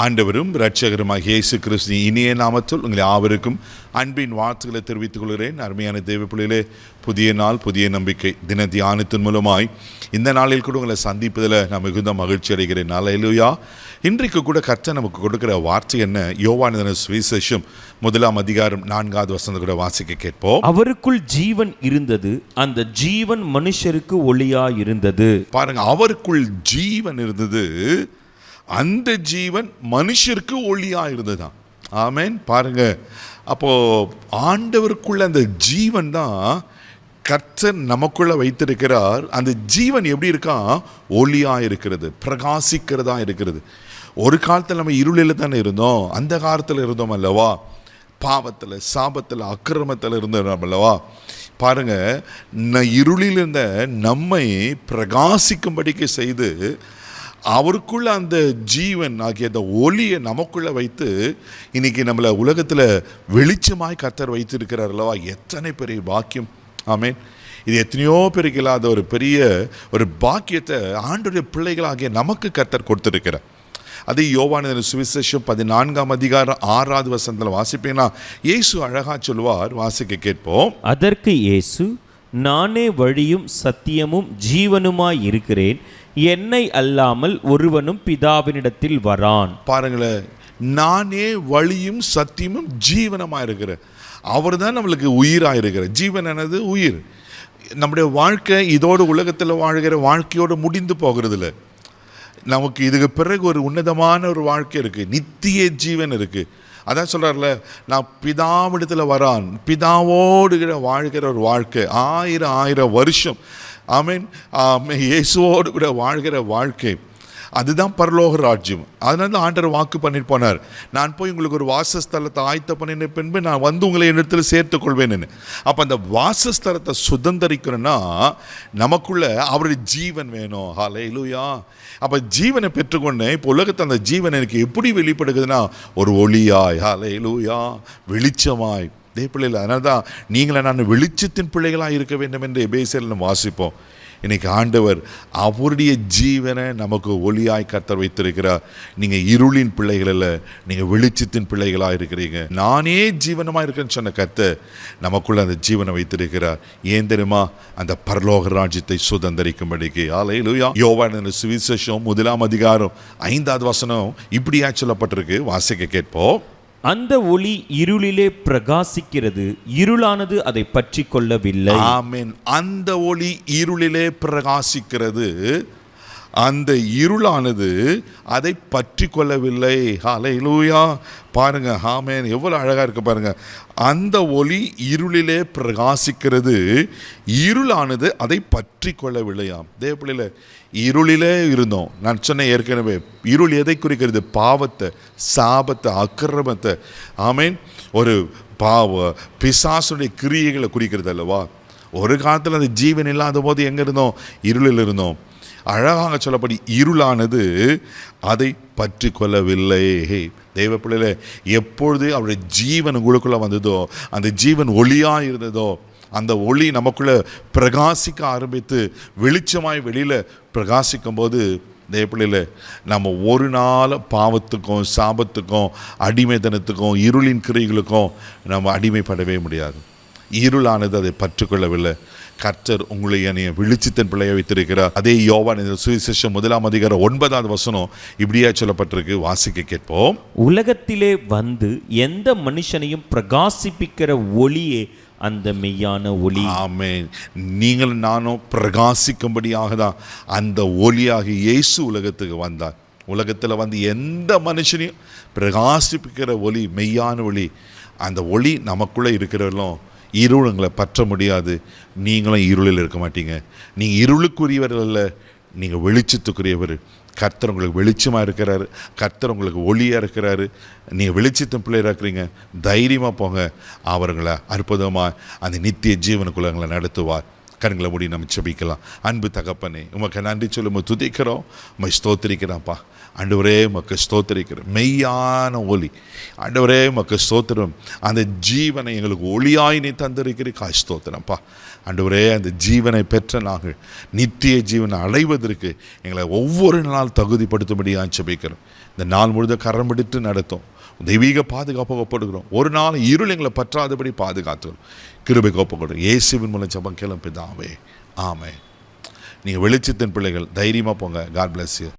ஆண்டவரும் இரட்சகருமாகிய இயேசு கிறிஸ்து இனிய நாமத்தில் உங்களை யாவருக்கும் அன்பின் வாழ்த்துக்களை தெரிவித்துக் கொள்கிறேன். அருமையான தேவ பிள்ளைகளே, புதிய நாள் புதிய நம்பிக்கை தின தியானத்தின் மூலமாய் இந்த நாளில் கூட உங்களை சந்திப்பதில் நான் மிகுந்த மகிழ்ச்சி அடைகிறேன். அல்லேலூயா. இன்றைக்கு கூட கர்த்தர் நமக்கு கொடுக்கிற வார்த்தை என்ன? யோவான் சுவிசேஷம் 1 அதிகாரம் 4வது வசனத்தை கூட வாசிக்க கேட்போம். அவருக்குள் ஜீவன் இருந்தது, அந்த ஜீவன் மனுஷருக்கு ஒளியாய் இருந்தது. பாருங்க, அவருக்குள் ஜீவன் இருந்தது, அந்த ஜீவன் மனுஷருக்கு ஒளியா இருந்ததுதான். ஆமென். பாருங்க, அப்போ ஆண்டவருக்குள்ள அந்த ஜீவன் தான் கர்த்தர் நமக்குள்ள வைத்திருக்கிறார். அந்த ஜீவன் எப்படி இருக்கான்? ஒளியா இருக்கிறது, பிரகாசிக்கிறதா இருக்கிறது. ஒரு காலத்தில் நம்ம இருளில் தானே இருந்தோம், அந்த காலத்தில் இருந்தோம் அல்லவா? பாவத்தில், சாபத்தில், அக்கிரமத்தில் இருந்தோம் அல்லவா? பாருங்க, இருளில் இருந்த நம்மை பிரகாசிக்கும்படிக்கு செய்து அவருக்குள்ள அந்த ஜீவன் ஆகிய அந்த ஒளியை நமக்குள்ள வைத்து இன்னைக்கு நம்மளை உலகத்தில் வெளிச்சமாய் கர்த்தர் வைத்திருக்கிறார் அல்லவா? எத்தனை பெரிய பாக்கியம். ஆமென். இது எத்தனையோ பேருக்கு இல்லாத ஒரு பெரிய ஒரு பாக்கியத்தை ஆண்டவருடைய பிள்ளைகளாகிய நமக்கு கர்த்தர் கொடுத்திருக்கிறார். அது யோவான் சுவிசேஷம் 14 அதிகாரம் 6வது வசனத்தில் வாசிப்பீங்கன்னா இயேசு அழகா சொல்வார். வாசிக்க கேட்போம். அதற்கு இயேசு, நானே வழியும் சத்தியமும் ஜீவனுமாய் இருக்கிறேன், என்னை அல்லாமல் ஒருவனும் பிதாவினிடத்தில் வரான். பாருங்களேன், நானே வழியும் சத்தியமும் ஜீவனமாக இருக்கிறேன். அவர் தான் நம்மளுக்கு உயிராக இருக்கிறார். ஜீவன் என்னது? உயிர். நம்முடைய வாழ்க்கை இதோடு உலகத்தில் வாழ்கிற வாழ்க்கையோடு முடிந்து போகிறதில்ல. நமக்கு இதுக்கு பிறகு ஒரு உன்னதமான ஒரு வாழ்க்கை இருக்குது, நித்திய ஜீவன் இருக்குது. அதான் சொல்கிறார்ல, நான் பிதாவிடத்தில் வரான், பிதாவோடு வாழ்கிற ஒரு வாழ்க்கை, 1000 வருஷம். ஆமென். இயேசுவோடு கூட வாழ்கிற வாழ்க்கை, அதுதான் பரலோக ராஜ்யம். அதனால தான் ஆண்டவர் வாக்கு பண்ணிட்டு போனார், நான் போய் உங்களுக்கு ஒரு வாசஸ்தலத்தை ஆயத்த பண்ணின பின்பு நான் வந்து உங்களை இடத்துல சேர்த்துக் கொள்வேன்னு. அப்போ அந்த வாசஸ்தலத்தை சுதந்திரிக்கணும்னா நமக்குள்ள அவருடைய ஜீவன் வேணும். ஹல்லேலூயா. அப்போ ஜீவனை பெற்றுக்கொண்டேன். இப்போ உலகத்தை அந்த ஜீவன் எனக்கு எப்படி வெளிப்படுக்குதுன்னா ஒரு ஒளியாய், ஹல்லேலூயா, வெளிச்சமாய். பிள்ளைகள், அதனால தான் நீங்களே நான் வெளிச்சத்தின் பிள்ளைகளாக இருக்க வேண்டும் என்று எபேசியரில் நம்ம வாசிப்போம். இன்னைக்கு ஆண்டவர் அவருடைய ஜீவனை நமக்கு ஒளியாய் கர்த்தர் வைத்திருக்கிறார். நீங்கள் இருளின் பிள்ளைகள் அல்ல, நீங்கள் வெளிச்சத்தின் பிள்ளைகளாக இருக்கிறீங்க. நானே ஜீவனமாக இருக்கேன்னு சொன்ன கர்த்தர் நமக்குள்ள அந்த ஜீவனை வைத்திருக்கிறார். ஏன் தெரியுமா? அந்த பரலோக ராஜ்யத்தை சுதந்திரிக்கும்படிக்கு. அல்லேலூயா. யோவான் சுவிசேஷம் 1 அதிகாரம் 5வது வசனம் இப்படியா சொல்லப்பட்டிருக்கு. வாசிக்க கேட்போம். அந்த ஒளி இருளிலே பிரகாசிக்கிறது, இருளானது அதை பற்றி கொள்ளவில்லை. ஆமென். அந்த ஒளி இருளிலே பிரகாசிக்கிறது, அந்த இருளானது அதை பற்றி கொள்ளவில்லை. ஹல்லேலூயா. பாருங்க, ஆமென், எவ்வளோ அழகாக இருக்கு பாருங்க. அந்த ஒளி இருளிலே பிரகாசிக்கிறது, இருளானது அதை பற்றி கொள்ளவில்லையாம். தேவப்பிள்ளையில, இருளிலே இருந்தோம். நான் சொன்னேன் ஏற்கனவே, இருள் எதை குறிக்கிறது? பாவத்தை, சாபத்தை, அக்கிரமத்தை. ஆமென். ஒரு பிசாசுடைய கிரியைகளை குறிக்கிறது அல்லவா? ஒரு காலத்தில் அந்த ஜீவன் இல்லாத போது எங்கே இருந்தோம்? இருளில் இருந்தோம். அழகாக சொல்லப்படி இருளானது அதை பற்றி கொள்ளவில்லை. தெய்வ பிள்ளைகளே, எப்பொழுது அவருடைய ஜீவன் உங்களுக்குள்ளே வந்ததோ, அந்த ஜீவன் ஒளியாக இருந்ததோ, அந்த ஒளி நமக்குள்ளே பிரகாசிக்க ஆரம்பித்து வெளிச்சமாய் வெளியில் பிரகாசிக்கும் போது தேவப்பிள்ளையில் நம்ம ஒரு நாள் பாவத்துக்கும் சாபத்துக்கும் அடிமைத்தனத்துக்கும் இருளின் கிரியைகளுக்கும் நம்ம அடிமைப்படவே முடியாது. இருளானது அதை பற்றுக்கொள்ளவில்லை. கர்த்தர் உங்களை என்னைய வெளிச்சத்தின் பிள்ளையை வைத்திருக்கிறார். அதே யோவான் சுவிசேஷம் 1 அதிகாரம் 9வது வசனம் இப்படியா சொல்லப்பட்டிருக்கு. வாசிக்க கேட்போம். உலகத்திலே வந்து எந்த மனுஷனையும் பிரகாசிப்பிக்கிற ஒளியே அந்த மெய்யான ஒளி. ஆமென். நீங்கள் நானும் பிரகாசிக்கும்படியாக தான் அந்த ஒளியாக இயேசு உலகத்துக்கு வந்தார். உலகத்தில் வந்து எந்த மனுஷனையும் பிரகாசிப்பிக்கிற ஒளி, மெய்யான ஒளி. அந்த ஒளி நமக்குள்ளே இருக்கிறவர்களும் இருளுங்களை பற்ற முடியாது. நீங்களும் இருளில் இருக்க மாட்டீங்க. நீங்கள் இருளுக்குரியவர்கள் அல்ல, நீங்கள் வெளிச்சத்துக்குரியவர். கர்த்தர் உங்களுக்கு வெளிச்சமாக இருக்கிறாரு, கர்த்தர் உங்களுக்கு ஒளியாக இருக்கிறாரு. நீங்கள் வெளிச்சத்தின் பிள்ளையாக இருக்கிறீங்க. தைரியமாக போங்க. அவர்களை அற்புதமாக அந்த நித்திய ஜீவனுக்குள்ளே நடத்துவார். கண்களை மூடி நம்ம செபிக்கலாம். அன்பு தகப்பனே, உமக்கு நன்றி சொல்லி உம்மை துதிக்கிறோம், உம்மை ஸ்தோத்திரிக்கிறோம்ப்பா. ஆண்டவரே உமக்கு ஸ்தோத்திரிக்கிறோம். மெய்யான ஒளி ஆண்டவரே உமக்கு ஸ்தோத்திரம். அந்த ஜீவனை எங்களுக்கு ஒளியாய் நீ தந்திருக்கிறீர், ஸ்தோத்திரம்ப்பா. ஆண்டவரே, அந்த ஜீவனை பெற்ற நாங்கள் நித்திய ஜீவனை அடைவதற்கு எங்களை ஒவ்வொரு நாள் தகுதிப்படுத்தும்படியாக செபிக்கிறோம். இந்த நாள் முழுதும் கரம் பிடித்து நடத்தும் தெய்வீக பாதுகாப்பாக ஒப்படுகிறோம். ஒரு நாள் இருள் எங்களை பற்றாதபடி பாதுகாத்துக்கிறோம். கிருபைக்கு ஒப்புக்கொடுறோம். இயேசுவின் மூலம் ஜெபம் கேளும் பிதாவே, ஆமென். நீங்கள் வெளிச்சத்தின் பிள்ளைகள், தைரியமாக போங்க. God bless you.